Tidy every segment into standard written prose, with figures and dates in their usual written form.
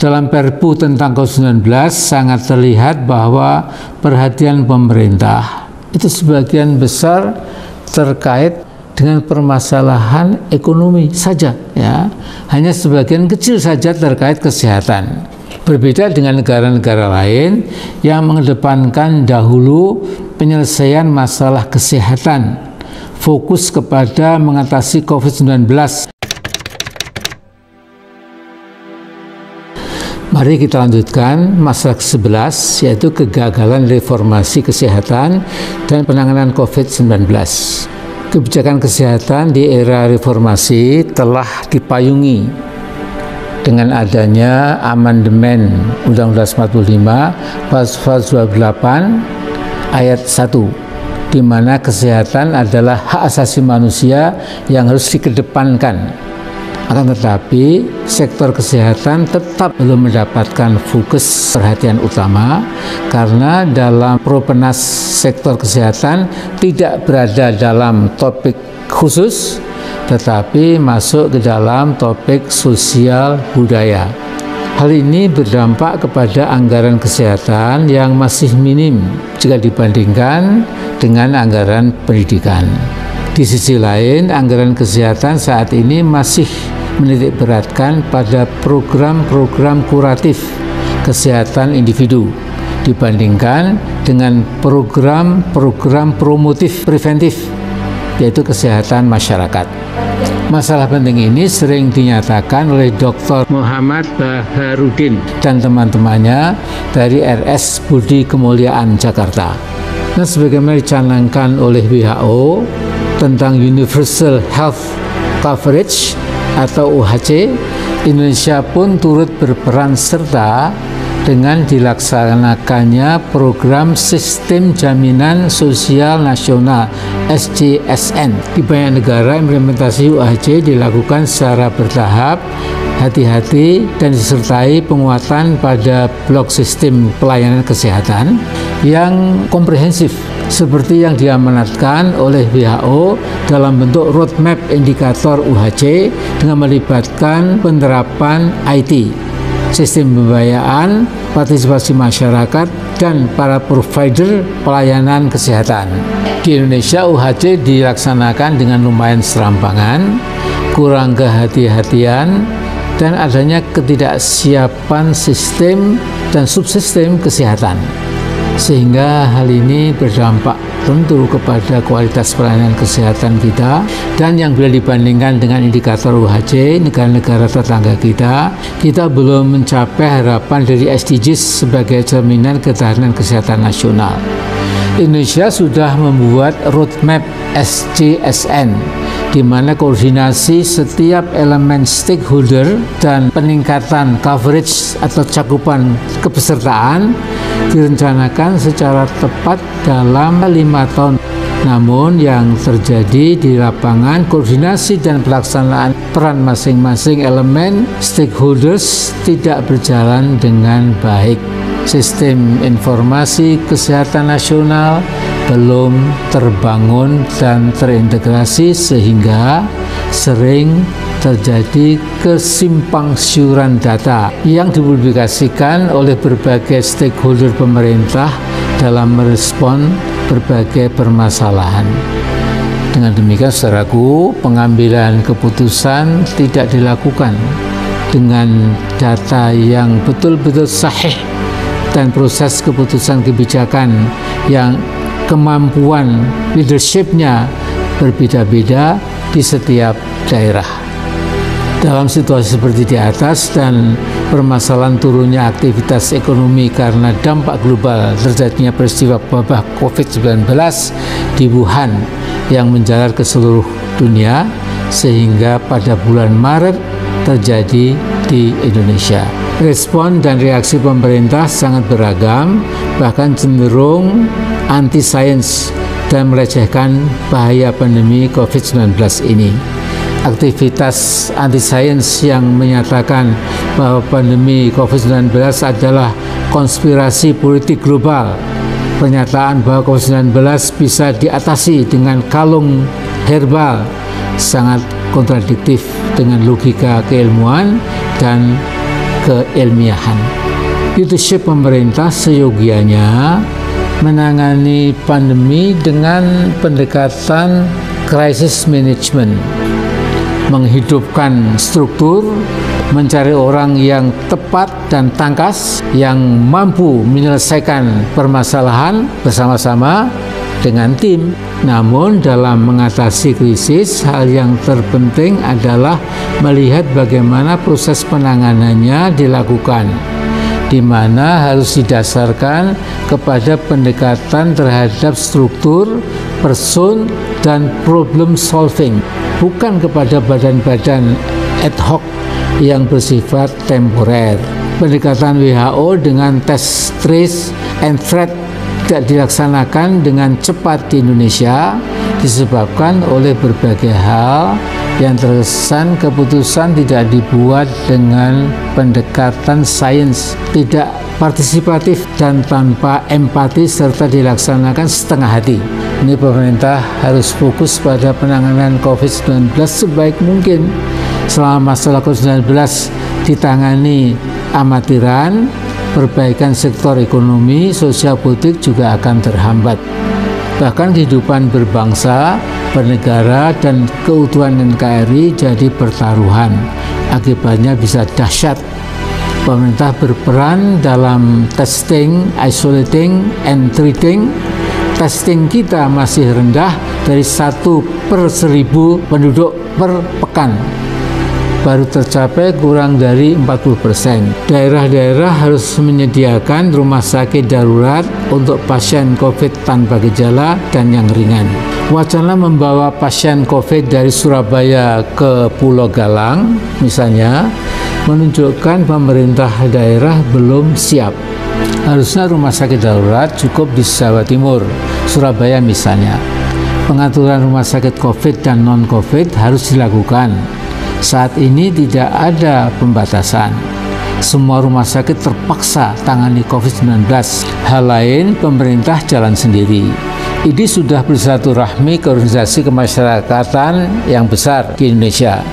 Dalam Perpu tentang COVID-19 sangat terlihat bahwa perhatian pemerintah itu sebagian besar terkait dengan permasalahan ekonomi saja, ya. Hanya sebagian kecil saja terkait kesehatan. Berbeda dengan negara-negara lain yang mengedepankan dahulu penyelesaian masalah kesehatan, fokus kepada mengatasi COVID-19. Mari kita lanjutkan masalah ke-11, yaitu kegagalan reformasi kesehatan dan penanganan COVID-19. Kebijakan kesehatan di era reformasi telah dipayungi dengan adanya amandemen Undang-Undang 45 Pasal 28 ayat 1, di mana kesehatan adalah hak asasi manusia yang harus dikedepankan. Akan tetapi, sektor kesehatan tetap belum mendapatkan fokus perhatian utama karena dalam Propenas sektor kesehatan tidak berada dalam topik khusus, tetapi masuk ke dalam topik sosial budaya. Hal ini berdampak kepada anggaran kesehatan yang masih minim jika dibandingkan dengan anggaran pendidikan. Di sisi lain, anggaran kesehatan saat ini masih menitik beratkan pada program-program kuratif kesehatan individu dibandingkan dengan program-program promotif preventif, yaitu kesehatan masyarakat. Masalah penting ini sering dinyatakan oleh Dr. Muhammad Baharudin dan teman-temannya dari RS Budi Kemuliaan Jakarta. Nah, sebagaimana dicanangkan oleh WHO tentang Universal Health Coverage atau UHC, Indonesia pun turut berperan serta dengan dilaksanakannya program Sistem Jaminan Sosial Nasional SJSN. Di banyak negara implementasi UHC dilakukan secara bertahap, hati-hati, dan disertai penguatan pada blok sistem pelayanan kesehatan yang komprehensif seperti yang diamanatkan oleh WHO dalam bentuk roadmap indikator UHC dengan melibatkan penerapan IT, sistem pembiayaan, partisipasi masyarakat, dan para provider pelayanan kesehatan. Di Indonesia, UHC dilaksanakan dengan lumayan serampangan, kurang kehati-hatian, dan adanya ketidaksiapan sistem dan subsistem kesehatan. Sehingga hal ini berdampak tentu kepada kualitas pelayanan kesehatan kita, dan yang bila dibandingkan dengan indikator UHC negara-negara tetangga kita belum mencapai harapan dari SDGs sebagai cerminan ketahanan kesehatan nasional. Indonesia sudah membuat roadmap SJSN, di mana koordinasi setiap elemen stakeholder dan peningkatan coverage atau cakupan kepesertaan direncanakan secara tepat dalam 5 tahun. Namun yang terjadi di lapangan, koordinasi dan pelaksanaan peran masing-masing elemen stakeholders tidak berjalan dengan baik. Sistem informasi kesehatan nasional belum terbangun dan terintegrasi sehingga sering terjadi kesimpangsiuran data yang dipublikasikan oleh berbagai stakeholder pemerintah dalam merespon berbagai permasalahan. Dengan demikian, saudaraku, pengambilan keputusan tidak dilakukan dengan data yang betul-betul sahih dan proses keputusan kebijakan yang kemampuan leadership-nya berbeda-beda di setiap daerah. Dalam situasi seperti di atas dan permasalahan turunnya aktivitas ekonomi karena dampak global terjadinya peristiwa wabah COVID-19 di Wuhan yang menjalar ke seluruh dunia, sehingga pada bulan Maret terjadi di Indonesia. Respon dan reaksi pemerintah sangat beragam, bahkan cenderung anti-sains dan melecehkan bahaya pandemi COVID-19 ini. Aktivitas anti-sains yang menyatakan bahwa pandemi COVID-19 adalah konspirasi politik global, pernyataan bahwa COVID-19 bisa diatasi dengan kalung herbal, sangat kontradiktif dengan logika keilmuan dan keilmiahan. Leadership pemerintah seyogianya menangani pandemi dengan pendekatan crisis management, menghidupkan struktur, mencari orang yang tepat dan tangkas, yang mampu menyelesaikan permasalahan bersama-sama dengan tim. Namun dalam mengatasi krisis, hal yang terpenting adalah melihat bagaimana proses penanganannya dilakukan, di mana harus didasarkan kepada pendekatan terhadap struktur, person, dan problem solving, bukan kepada badan-badan ad hoc yang bersifat temporer. Pendekatan WHO dengan test, trace, and treat tidak dilaksanakan dengan cepat di Indonesia disebabkan oleh berbagai hal yang terkesan keputusan tidak dibuat dengan pendekatan sains, tidak partisipatif, dan tanpa empati, serta dilaksanakan setengah hati. Ini pemerintah harus fokus pada penanganan COVID-19 sebaik mungkin. Selama masalah COVID-19 ditangani amatiran, perbaikan sektor ekonomi, sosial, politik juga akan terhambat. Bahkan kehidupan berbangsa, bernegara, dan keutuhan NKRI jadi pertaruhan. Akibatnya bisa dahsyat. Pemerintah berperan dalam testing, isolating, and treating. Testing kita masih rendah, dari 1/1000 penduduk per pekan. Baru tercapai kurang dari 40%. Daerah-daerah harus menyediakan rumah sakit darurat untuk pasien COVID tanpa gejala dan yang ringan. Wacana membawa pasien COVID dari Surabaya ke Pulau Galang, misalnya, menunjukkan pemerintah daerah belum siap. Harusnya rumah sakit darurat cukup di Jawa Timur, Surabaya misalnya. Pengaturan rumah sakit COVID dan non-COVID harus dilakukan. Saat ini tidak ada pembatasan. Semua rumah sakit terpaksa tangani COVID-19. Hal lain, pemerintah jalan sendiri. IDI sudah bersilaturahmi ke organisasi kemasyarakatan yang besar di Indonesia.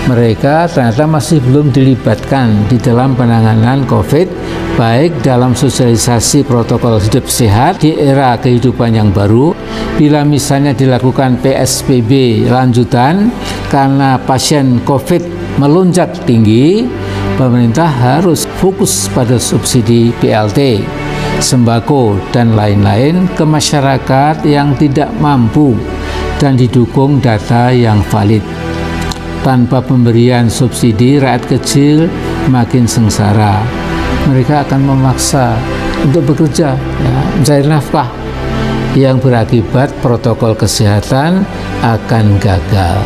Mereka ternyata masih belum dilibatkan di dalam penanganan COVID, baik dalam sosialisasi protokol hidup sehat di era kehidupan yang baru. Bila misalnya dilakukan PSBB lanjutan karena pasien COVID melonjak tinggi, pemerintah harus fokus pada subsidi BLT, sembako, dan lain-lain ke masyarakat yang tidak mampu dan didukung data yang valid. Tanpa pemberian subsidi, rakyat kecil makin sengsara. Mereka akan memaksa untuk bekerja, mencari nafkah, yang berakibat protokol kesehatan akan gagal.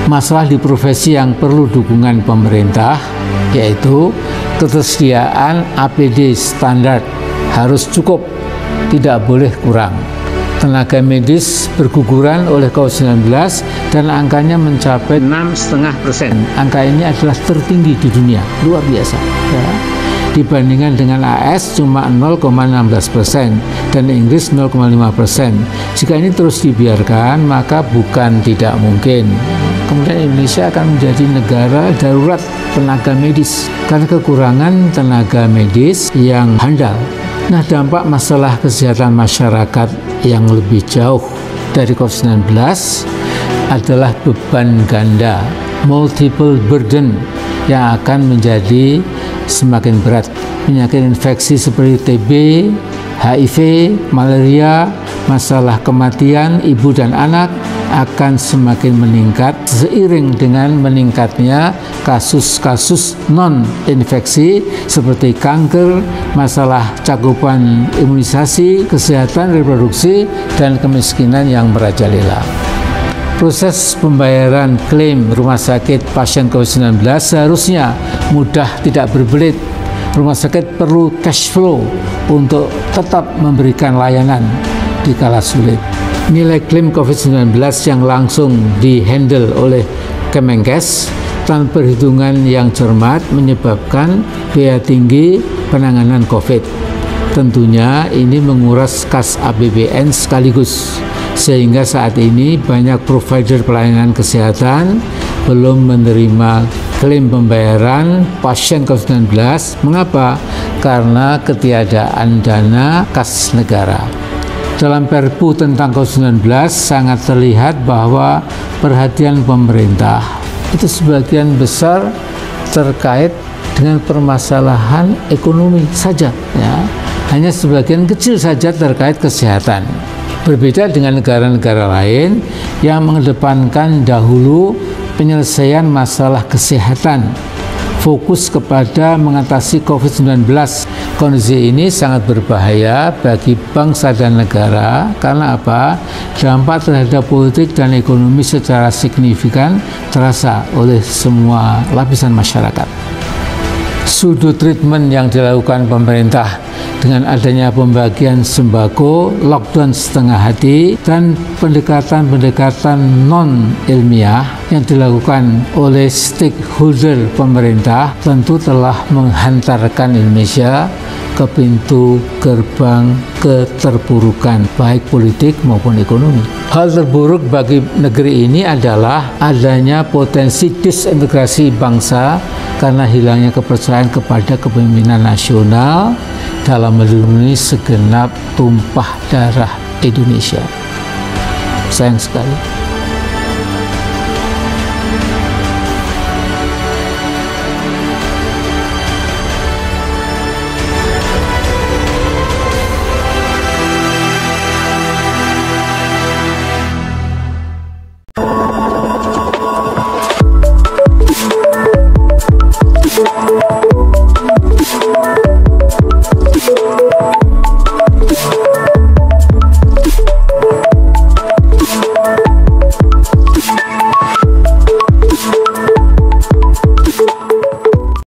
Masalah di profesi yang perlu dukungan pemerintah, yaitu ketersediaan APD standar harus cukup, tidak boleh kurang. Tenaga medis berguguran oleh COVID-19 dan angkanya mencapai 6,5%. Angka ini adalah tertinggi di dunia, luar biasa. Ya. Dibandingkan dengan AS cuma 0,16% dan Inggris 0,5%. Jika ini terus dibiarkan, maka bukan tidak mungkin kemudian Indonesia akan menjadi negara darurat tenaga medis karena kekurangan tenaga medis yang handal. Nah, dampak masalah kesehatan masyarakat yang lebih jauh dari COVID-19 adalah beban ganda, multiple burden, yang akan menjadi semakin berat. Penyakit infeksi seperti TB, HIV, malaria, masalah kematian ibu dan anak akan semakin meningkat seiring dengan meningkatnya kasus-kasus non-infeksi seperti kanker, masalah cakupan imunisasi, kesehatan reproduksi, dan kemiskinan yang merajalela. Proses pembayaran klaim rumah sakit pasien COVID-19 seharusnya mudah, tidak berbelit. Rumah sakit perlu cash flow untuk tetap memberikan layanan di kala sulit. Nilai klaim COVID-19 yang langsung dihandle oleh Kemenkes tanpa perhitungan yang cermat menyebabkan biaya tinggi penanganan COVID. Tentunya ini menguras kas APBN sekaligus, sehingga saat ini banyak provider pelayanan kesehatan belum menerima klaim pembayaran pasien COVID-19. Mengapa? Karena ketiadaan dana kas negara. Dalam Perpu tentang COVID-19 sangat terlihat bahwa perhatian pemerintah itu sebagian besar terkait dengan permasalahan ekonomi saja, ya. Hanya sebagian kecil saja terkait kesehatan. Berbeda dengan negara-negara lain yang mengedepankan dahulu penyelesaian masalah kesehatan, fokus kepada mengatasi COVID-19. Kondisi ini sangat berbahaya bagi bangsa dan negara. Karena apa? Dampak terhadap politik dan ekonomi secara signifikan terasa oleh semua lapisan masyarakat. Sudut treatment yang dilakukan pemerintah dengan adanya pembagian sembako, lockdown setengah hati, dan pendekatan-pendekatan non-ilmiah yang dilakukan oleh stakeholder pemerintah tentu telah menghantarkan Indonesia ke pintu gerbang keterpurukan, baik politik maupun ekonomi. Hal terburuk bagi negeri ini adalah adanya potensi disintegrasi bangsa karena hilangnya kepercayaan kepada kepemimpinan nasional dalam melindungi segenap tumpah darah Indonesia. Sayang sekali.